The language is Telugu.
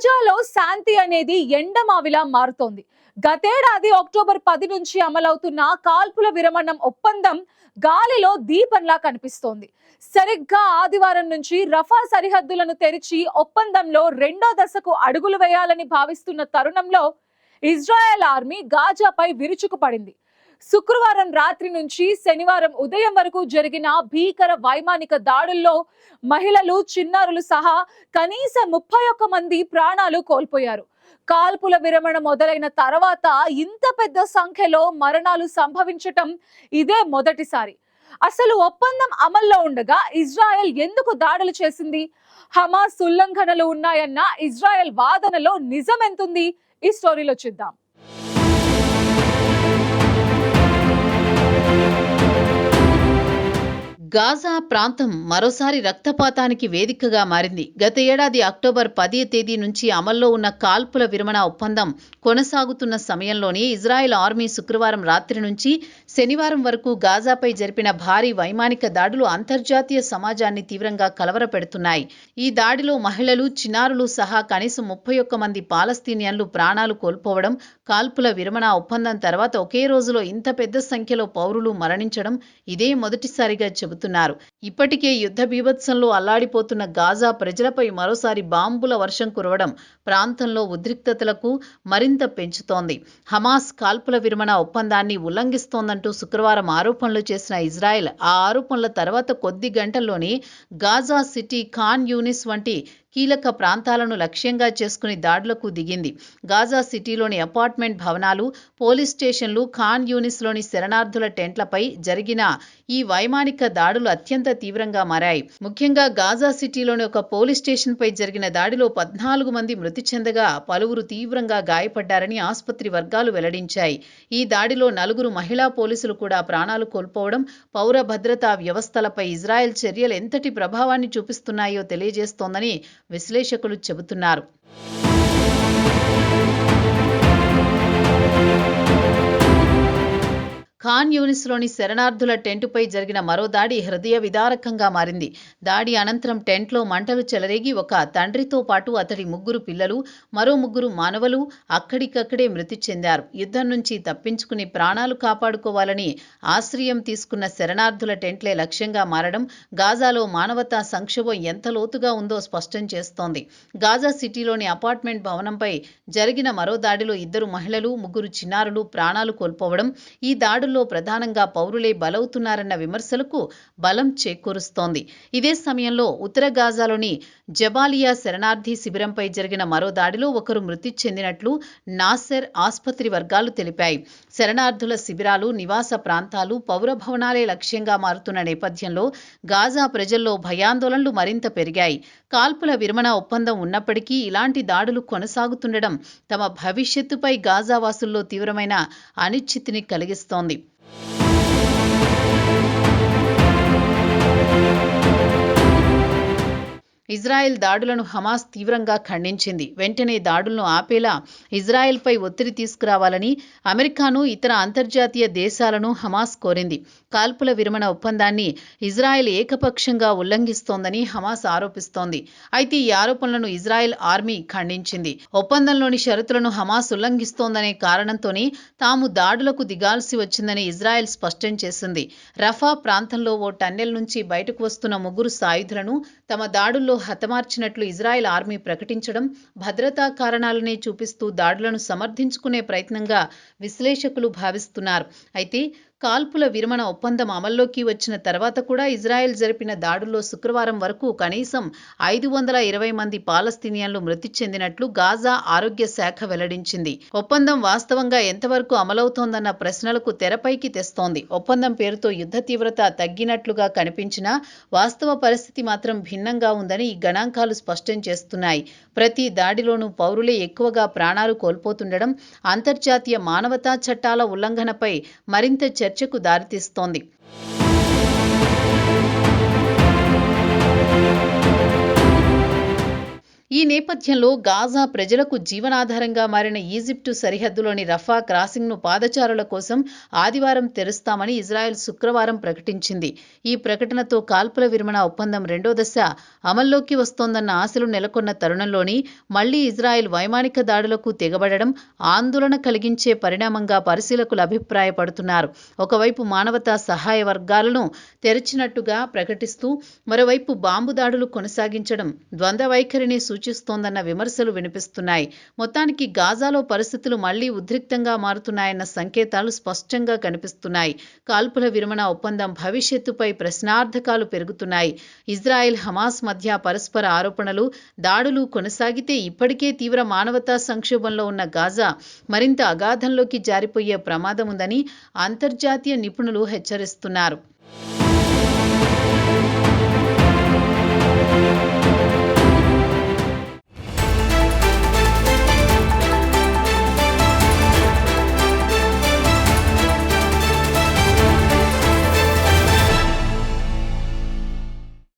గాజాలో శాంతి అనేది ఎండమావిలా మారుతోంది. గతేడాది అక్టోబర్ 10 నుంచి అమలవుతున్న కాల్పుల విరమణం ఒప్పందం గాలిలో దీపంలా కనిపిస్తోంది. సరిగ్గా ఆదివారం నుంచి రఫా సరిహద్దులను తెరిచి ఒప్పందంలో రెండో దశకు అడుగులు వేయాలని భావిస్తున్న తరుణంలో ఇజ్రాయెల్ ఆర్మీ గాజాపై విరుచుకుపడింది. శుక్రవారం రాత్రి నుంచి శనివారం ఉదయం వరకు జరిగిన భీకర వైమానిక దాడుల్లో మహిళలు, చిన్నారులు సహా కనీసం 31 మంది ప్రాణాలు కోల్పోయారు. కాల్పుల విరమణ మొదలైన తర్వాత ఇంత పెద్ద సంఖ్యలో మరణాలు సంభవించటం ఇదే మొదటిసారి. అసలు ఒప్పందం అమల్లో ఉండగా ఇజ్రాయెల్ ఎందుకు దాడులు చేసింది? హమాస్ ఉల్లంఘనలు ఉన్నాయన్న ఇజ్రాయెల్ వాదనలో నిజం ఎంతుంది? ఈ స్టోరీలో చూద్దాం. గాజా ప్రాంతం మరోసారి రక్తపాతానికి వేదికగా మారింది. గత ఏడాది అక్టోబర్ 10వ తేదీ నుంచి అమల్లో ఉన్న కాల్పుల విరమణ ఒప్పందం కొనసాగుతున్న సమయంలోనే ఇజ్రాయెల్ ఆర్మీ శుక్రవారం రాత్రి నుంచి శనివారం వరకు గాజాపై జరిపిన భారీ వైమానిక దాడులు అంతర్జాతీయ సమాజాన్ని తీవ్రంగా కలవరపెడుతున్నాయి. ఈ దాడిలో మహిళలు, చిన్నారులు సహా కనీసం 31 మంది పాలస్తీనియన్లు ప్రాణాలు కోల్పోవడం, కాల్పుల విరమణ ఒప్పందం తర్వాత ఒకే రోజులో ఇంత పెద్ద సంఖ్యలో పౌరులు మరణించడం ఇదే మొదటిసారిగా చెబుతున్నారు. ఇప్పటికే యుద్ధ బీభత్సంలో అల్లాడిపోతున్న గాజా ప్రజలపై మరోసారి బాంబుల వర్షం కురవడం ప్రాంతంలో ఉద్రిక్తతలకు మరింత పెంచుతోంది. హమాస్ కాల్పుల విరమణ ఒప్పందాన్ని ఉల్లంఘిస్తోందంటూ శుక్రవారం ఆరోపణలు చేసిన ఇజ్రాయెల్ ఆ ఆరోపణల తర్వాత కొద్ది గంటల్లోనే గాజా సిటీ, ఖాన్ యూనిస్ వంటి కీలక ప్రాంతాలను లక్ష్యంగా చేసుకుని దాడులకు దిగింది. గాజా సిటీలోని అపార్ట్మెంట్ భవనాలు, పోలీస్ స్టేషన్లు, ఖాన్ యూనిస్లోని శరణార్థుల టెంట్లపై జరిగిన ఈ వైమానిక దాడులు అత్యంత తీవ్రంగా మారాయి. ముఖ్యంగా గాజా సిటీలోని ఒక పోలీస్ స్టేషన్పై జరిగిన దాడిలో 14 మంది మృతి చెందగా పలువురు తీవ్రంగా గాయపడ్డారని ఆసుపత్రి వర్గాలు వెల్లడించాయి. ఈ దాడిలో 4 మహిళా పోలీసులు కూడా ప్రాణాలు కోల్పోవడం పౌర భద్రతా వ్యవస్థలపై ఇజ్రాయెల్ చర్యలు ఎంతటి ప్రభావాన్ని చూపిస్తున్నాయో తెలియజేస్తోందని విశ్లేషకులు చెబుతున్నారు. ఖాన్ యూనిస్లోని శరణార్థుల టెంటుపై జరిగిన మరో దాడి హృదయ విదారకంగా మారింది. దాడి అనంతరం టెంట్లో మంటలు చెలరేగి ఒక తండ్రితో పాటు అతడి 3 పిల్లలు, మరో 3 మానవులు అక్కడికక్కడే మృతి చెందారు. యుద్ధం నుంచి తప్పించుకుని ప్రాణాలు కాపాడుకోవాలని ఆశ్రయం తీసుకున్న శరణార్థుల టెంట్లే లక్ష్యంగా మారడం గాజాలో మానవతా సంక్షోభం ఎంత లోతుగా ఉందో స్పష్టం చేస్తోంది. గాజా సిటీలోని అపార్ట్మెంట్ భవనంపై జరిగిన మరో దాడిలో 2 మహిళలు, 3 చిన్నారులు ప్రాణాలు కోల్పోవడం ఈ దాడుల్లో ప్రధానంగా పౌరులే బలవుతున్నారన్న విమర్శలకు బలం చేకూరుస్తోంది. ఇదే సమయంలో ఉత్తర గాజాలోని జబాలియా శరణార్థి శిబిరంపై జరిగిన మరో దాడిలో ఒకరు మృతి చెందినట్లు నాసెర్ ఆసుపత్రి వర్గాలు తెలిపాయి. శరణార్థుల శిబిరాలు, నివాస ప్రాంతాలు, పౌర భవనాలే లక్ష్యంగా మారుతున్న నేపథ్యంలో గాజా ప్రజల్లో భయాందోళనలు మరింత పెరిగాయి. కాల్పుల విరమణ ఒప్పందం ఉన్నప్పటికీ ఇలాంటి దాడులు కొనసాగుతుండడం తమ భవిష్యత్తుపై గాజావాసుల్లో తీవ్రమైన అనిశ్చితిని కలిగిస్తోంది. ఇజ్రాయెల్ దాడులను హమాస్ తీవ్రంగా ఖండించింది. వెంటనే దాడులను ఆపేలా ఇజ్రాయెల్పై ఒత్తిడి తీసుకురావాలని అమెరికాను, ఇతర అంతర్జాతీయ దేశాలను హమాస్ కోరింది. కాల్పుల విరమణ ఒప్పందాన్ని ఇజ్రాయెల్ ఏకపక్షంగా ఉల్లంఘిస్తోందని హమాస్ ఆరోపిస్తోంది. అయితే ఈ ఆరోపణలను ఇజ్రాయెల్ ఆర్మీ ఖండించింది. ఒప్పందంలోని షరతులను హమాస్ ఉల్లంఘిస్తోందనే కారణంతోనే తాము దాడులకు దిగాల్సి వచ్చిందని ఇజ్రాయెల్ స్పష్టం చేసింది. రఫా ప్రాంతంలో ఓ టన్నెల్ నుంచి బయటకు వస్తున్న 3 సాయుధులను తమ దాడుల్లో హతమార్చినట్లు ఇజ్రాయెల్ ఆర్మీ ప్రకటించడం భద్రతా కారణాలనే చూపిస్తూ దాడులను సమర్థించుకునే ప్రయత్నంగా విశ్లేషకులు భావిస్తున్నారు. అయితే కాల్పుల విరమణ ఒప్పందం అమల్లోకి వచ్చిన తర్వాత కూడా ఇజ్రాయెల్ జరిపిన దాడుల్లో శుక్రవారం వరకు కనీసం 520 మంది పాలస్తీనియన్లు మృతి చెందినట్లు గాజా ఆరోగ్య శాఖ వెల్లడించింది. ఒప్పందం వాస్తవంగా ఎంతవరకు అమలవుతోందన్న ప్రశ్నలకు తెరపైకి తెస్తోంది. ఒప్పందం పేరుతో యుద్ధ తీవ్రత తగ్గినట్లుగా కనిపించినా వాస్తవ పరిస్థితి మాత్రం భిన్నంగా ఉందని ఈ గణాంకాలు స్పష్టం చేస్తున్నాయి. ప్రతి దాడిలోనూ పౌరులే ఎక్కువగా ప్రాణాలు కోల్పోతుండడం అంతర్జాతీయ మానవతా చట్టాల ఉల్లంఘనపై మరింత చర్చకు దారితీస్తోంది. ఈ నేపథ్యంలో గాజా ప్రజలకు జీవనాధారంగా మారిన ఈజిప్టు సరిహద్దులోని రఫా క్రాసింగ్ను పాదచారుల కోసం ఆదివారం తెరుస్తామని ఇజ్రాయెల్ శుక్రవారం ప్రకటించింది. ఈ ప్రకటనతో కాల్పుల విరమణ ఒప్పందం రెండో దశ అమల్లోకి వస్తోందన్న ఆశలు నెలకొన్న తరుణంలోని మళ్లీ ఇజ్రాయెల్ వైమానిక దాడులకు తెగబడడం ఆందోళన కలిగించే పరిణామంగా పరిశీలకులు అభిప్రాయపడుతున్నారు. ఒకవైపు మానవతా సహాయ వర్గాలను తెరిచినట్టుగా ప్రకటిస్తూ మరోవైపు బాంబు దాడులు కొనసాగించడం ద్వంద్వ వైఖరిని సూచిస్తోందన్న విమర్శలు వినిపిస్తున్నాయి. మొత్తానికి గాజాలో పరిస్థితులు మళ్లీ ఉద్రిక్తంగా మారుతున్నాయన్న సంకేతాలు స్పష్టంగా కనిపిస్తున్నాయి. కాల్పుల విరమణ ఒప్పందం భవిష్యత్తుపై ప్రశ్నార్థకాలు పెరుగుతున్నాయి. ఇజ్రాయెల్ హమాస్ మధ్య పరస్పర ఆరోపణలు, దాడులు కొనసాగితే ఇప్పటికే తీవ్ర మానవతా సంక్షోభంలో ఉన్న గాజా మరింత అగాధంలోకి జారిపోయే ప్రమాదం ఉందని అంతర్జాతీయ నిపుణులు హెచ్చరిస్తున్నారు.